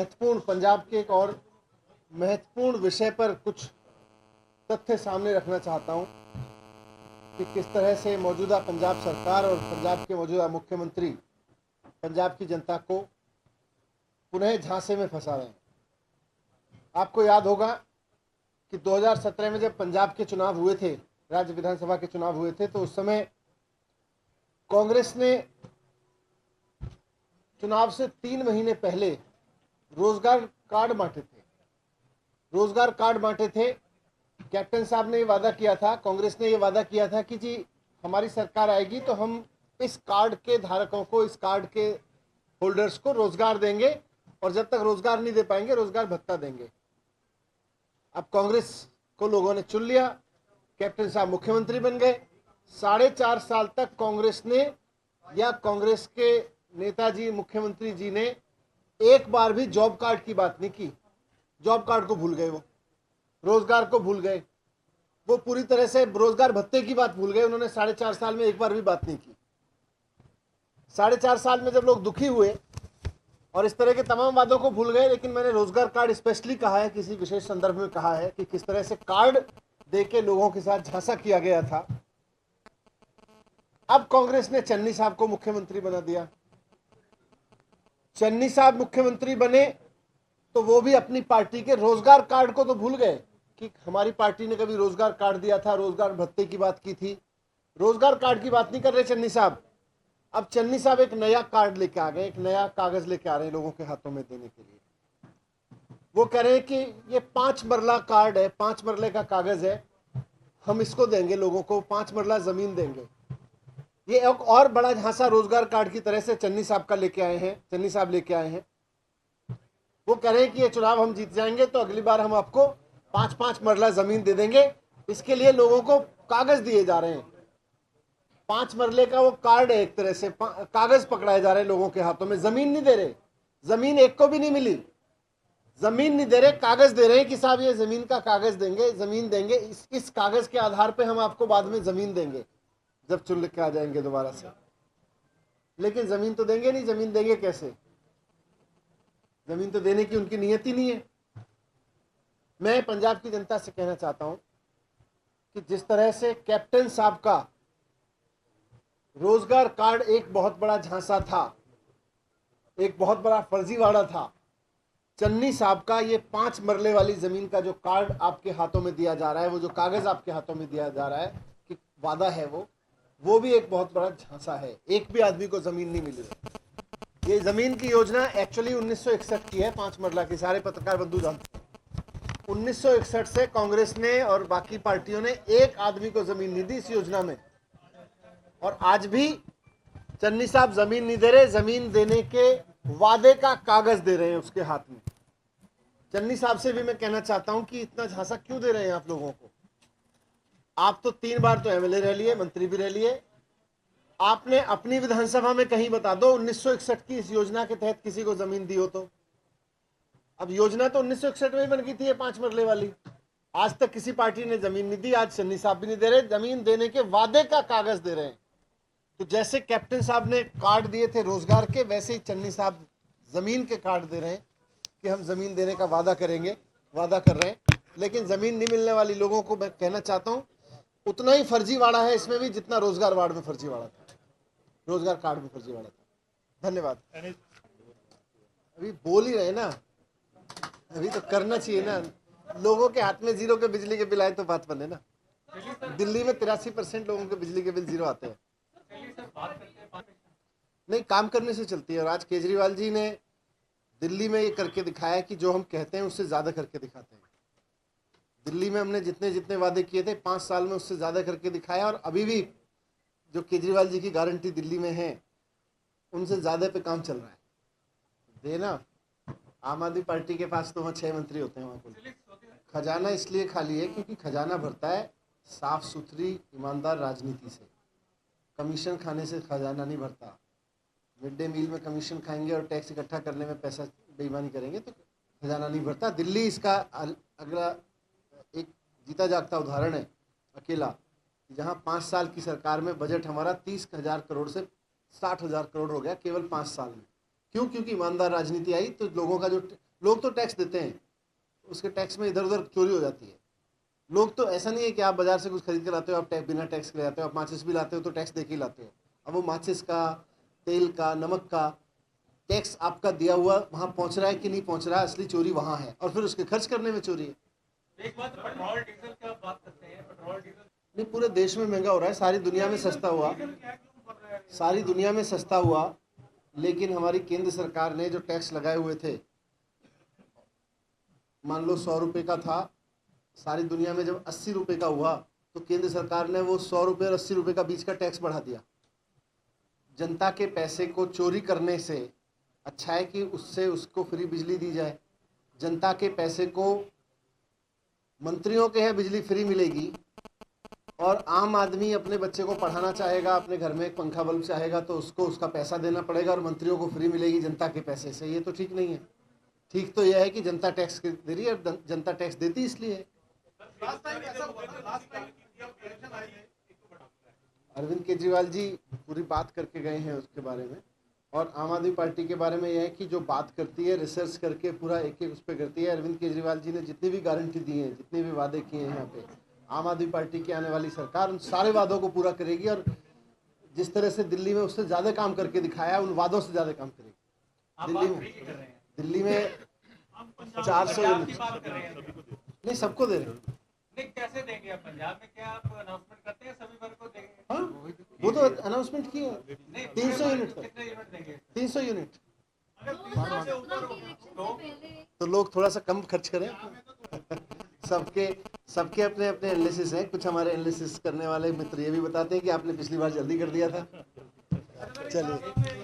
महत्वपूर्ण पंजाब के एक और महत्वपूर्ण विषय पर कुछ तथ्य सामने रखना चाहता हूं कि किस तरह से मौजूदा पंजाब सरकार और पंजाब के मौजूदा मुख्यमंत्री पंजाब की जनता को पुनः झांसे में फंसा रहे हैं। आपको याद होगा कि 2017 में जब पंजाब के चुनाव हुए थे, राज्य विधानसभा के चुनाव हुए थे, तो उस समय कांग्रेस ने चुनाव से 3 महीने पहले रोजगार कार्ड बांटे थे। कैप्टन साहब ने ये वादा किया था, कांग्रेस ने ये वादा किया था कि जी हमारी सरकार आएगी तो हम इस कार्ड के धारकों को, इस कार्ड के होल्डर्स को रोजगार देंगे और जब तक रोजगार नहीं दे पाएंगे रोजगार भत्ता देंगे। अब कांग्रेस को लोगों ने चुन लिया, कैप्टन साहब मुख्यमंत्री बन गए। 4.5 साल तक कांग्रेस ने या कांग्रेस के नेताजी मुख्यमंत्री जी ने एक बार भी जॉब कार्ड की बात नहीं की। जॉब कार्ड को भूल गए, वो रोजगार को भूल गए, वो पूरी तरह से रोजगार भत्ते की बात भूल गए। उन्होंने 4.5 साल में एक बार भी बात नहीं की। 4.5 साल में जब लोग दुखी हुए और इस तरह के तमाम वादों को भूल गए, लेकिन मैंने रोजगार कार्ड स्पेशली कहा है, किसी विशेष संदर्भ में कहा है कि किस तरह से कार्ड देके लोगों के साथ झांसा किया गया था। अब कांग्रेस ने चन्नी साहब को मुख्यमंत्री बना दिया। चन्नी साहब मुख्यमंत्री बने तो वो भी अपनी पार्टी के रोजगार कार्ड को तो भूल गए कि हमारी पार्टी ने कभी रोजगार कार्ड दिया था, रोजगार भत्ते की बात की थी। रोजगार कार्ड की बात नहीं कर रहे चन्नी साहब। अब चन्नी साहब एक नया कार्ड लेके आ गए, एक नया कागज लेके आ रहे हैं लोगों के हाथों में देने के लिए। वो कह रहे हैं कि ये 5 मरला कार्ड है, 5 मरले का कागज है, हम इसको देंगे लोगों को, 5 मरला जमीन देंगे। ये एक और बड़ा झांसा रोजगार कार्ड की तरह से चन्नी साहब लेके आए हैं। वो कह रहे हैं कि ये चुनाव हम जीत जाएंगे तो अगली बार हम आपको 5-5 मरला जमीन दे देंगे। इसके लिए लोगों को कागज दिए जा रहे हैं। 5 मरले का वो कार्ड है, एक तरह से कागज पकड़ाए जा रहे हैं लोगों के हाथों में। जमीन नहीं दे रहे, जमीन एक को भी नहीं मिली। जमीन नहीं दे रहे, कागज दे रहे हैं कि साहब ये जमीन का कागज देंगे, जमीन देंगे, इस कागज के आधार पे हम आपको बाद में जमीन देंगे जब चुन लेके आ जाएंगे दोबारा से। लेकिन जमीन तो देंगे नहीं। जमीन देंगे कैसे? जमीन तो देने की उनकी नीयत ही नहीं है। मैं पंजाब की जनता से कहना चाहता हूं कि जिस तरह से कैप्टन साहब का रोजगार कार्ड एक बहुत बड़ा झांसा था, एक बहुत बड़ा फर्जीवाड़ा था, चन्नी साहब का ये 5 मरले वाली जमीन का जो कार्ड आपके हाथों में दिया जा रहा है, वो जो कागज आपके हाथों में दिया जा रहा है कि वादा है, वो भी एक बहुत बड़ा झांसा है। एक भी आदमी को जमीन नहीं मिली। ये जमीन की योजना एक्चुअली 1961 की है, 5 मरला की। सारे पत्रकार बंधु जानते हैं 1961 से कांग्रेस ने और बाकी पार्टियों ने एक आदमी को जमीन नहीं दी इस योजना में। और आज भी चन्नी साहब जमीन नहीं दे रहे, जमीन देने के वादे का कागज दे रहे हैं उसके हाथ में। चन्नी साहब से भी मैं कहना चाहता हूं कि इतना झांसा क्यों दे रहे हैं आप लोगों को? आप तो 3 बार तो एमएलए रह लिए, मंत्री भी रह लिए। आपने अपनी विधानसभा में कहीं बता दो 1961 की इस योजना के तहत किसी को जमीन दी हो तो? अब योजना तो 1961 में बन गई थी ये 5 मरले वाली। आज तक किसी पार्टी ने जमीन नहीं दी। आज चन्नी साहब भी नहीं दे रहे, जमीन देने के वादे का कागज दे रहे हैं। तो जैसे कैप्टन साहब ने कार्ड दिए थे रोजगार के, वैसे ही चन्नी साहब जमीन के कार्ड दे रहे हैं कि हम जमीन देने का वादा करेंगे, वादा कर रहे हैं। लेकिन जमीन नहीं मिलने वाली लोगों को मैं कहना चाहता हूं उतना ही फर्जीवाड़ा है इसमें भी जितना रोजगार कार्ड में फर्जीवाड़ा था, रोजगार कार्ड में फर्जीवाड़ा था। धन्यवाद। अभी बोल ही रहे ना, अभी तो करना चाहिए ना। लोगों के हाथ में 0 के बिजली के बिल आए तो बात बने ना। दिल्ली में 83% लोगों के बिजली के बिल 0 आते हैं। नहीं, काम करने से चलती है। और आज केजरीवाल जी ने दिल्ली में ये करके दिखाया कि जो हम कहते हैं उससे ज्यादा करके दिखाते हैं। दिल्ली में हमने जितने जितने वादे किए थे 5 साल में उससे ज्यादा करके दिखाया। और अभी भी जो केजरीवाल जी की गारंटी दिल्ली में है उनसे ज्यादा पे काम चल रहा है। देना आम आदमी पार्टी के पास तो वहाँ 6 मंत्री होते हैं। वहाँ खजाना इसलिए खाली है क्योंकि खजाना भरता है साफ सुथरी ईमानदार राजनीति से। कमीशन खाने से खजाना नहीं भरता। मिड डे मील में कमीशन खाएंगे और टैक्स इकट्ठा करने में पैसा बेईमानी करेंगे तो खजाना नहीं भरता। दिल्ली इसका अगला एक जीता जागता उदाहरण है अकेला, जहाँ 5 साल की सरकार में बजट हमारा 30,000 करोड़ से 60,000 करोड़ हो गया केवल 5 साल में। क्यों? क्योंकि ईमानदार राजनीति आई। तो लोगों का जो लोग तो टैक्स देते हैं, उसके टैक्स में इधर उधर चोरी हो जाती है। लोग तो ऐसा नहीं है कि आप बाजार से कुछ खरीद के लाते हो आप टैक्स बिना टैक्स के लाते हो, आप माचिस भी लाते हो तो टैक्स दे के लाते हो। अब वो माचिस का, तेल का, नमक का टैक्स आपका दिया हुआ वहाँ पहुँच रहा है कि नहीं पहुँच रहा है, असली चोरी वहाँ है, और फिर उसके खर्च करने में चोरी है। एक बात पेट्रोल डीजल की आप बात करते हैं, पेट्रोल डीजल नहीं, पूरे देश में महंगा हो रहा है, सारी दुनिया में सस्ता हुआ, सारी दुनिया में सस्ता हुआ, लेकिन हमारी केंद्र सरकार ने जो टैक्स लगाए हुए थे, मान लो 100 रुपये का था, सारी दुनिया में जब 80 रुपये का हुआ तो केंद्र सरकार ने वो 100 रुपये और 80 रुपये का बीच का टैक्स बढ़ा दिया। जनता के पैसे को चोरी करने से अच्छा है कि उससे उसको फ्री बिजली दी जाए। जनता के पैसे को, मंत्रियों के हैं बिजली फ्री मिलेगी, और आम आदमी अपने बच्चे को पढ़ाना चाहेगा, अपने घर में एक पंखा बल्ब चाहेगा तो उसको उसका पैसा देना पड़ेगा, और मंत्रियों को फ्री मिलेगी जनता के पैसे से। ये तो ठीक नहीं है। ठीक तो यह है कि जनता टैक्स दे रही है, जनता टैक्स देती इसलिए है। अरविंद केजरीवाल जी पूरी बात करके गए हैं उसके बारे में, और आम आदमी पार्टी के बारे में यह है कि जो बात करती है रिसर्च करके पूरा एक एक उस पर करती है। अरविंद केजरीवाल जी ने जितनी भी गारंटी दी है, जितने भी वादे किए हैं यहाँ पे, आम आदमी पार्टी की आने वाली सरकार उन सारे वादों को पूरा करेगी, और जिस तरह से दिल्ली में उससे ज़्यादा काम करके दिखाया, उन वादों से ज़्यादा काम करेगी। दिल्ली में 400 नहीं, सबको दे रहे हैं। नहीं, कैसे देंगे आप? पंजाब में क्या आप अनाउंसमेंट करते हैं सभी वर्ग को देंगे? हाँ, वो तो अनाउंसमेंट किया है। 300 यूनिट, कितने यूनिट देंगे? 300 यूनिट। तो तो लोग थोड़ा सा कम खर्च करें। सबके अपने अपने एनालिसिस हैं। कुछ हमारे एनालिसिस करने वाले मित्र ये भी बताते हैं कि आपने पिछली बार जल्दी कर दिया था। चलिए।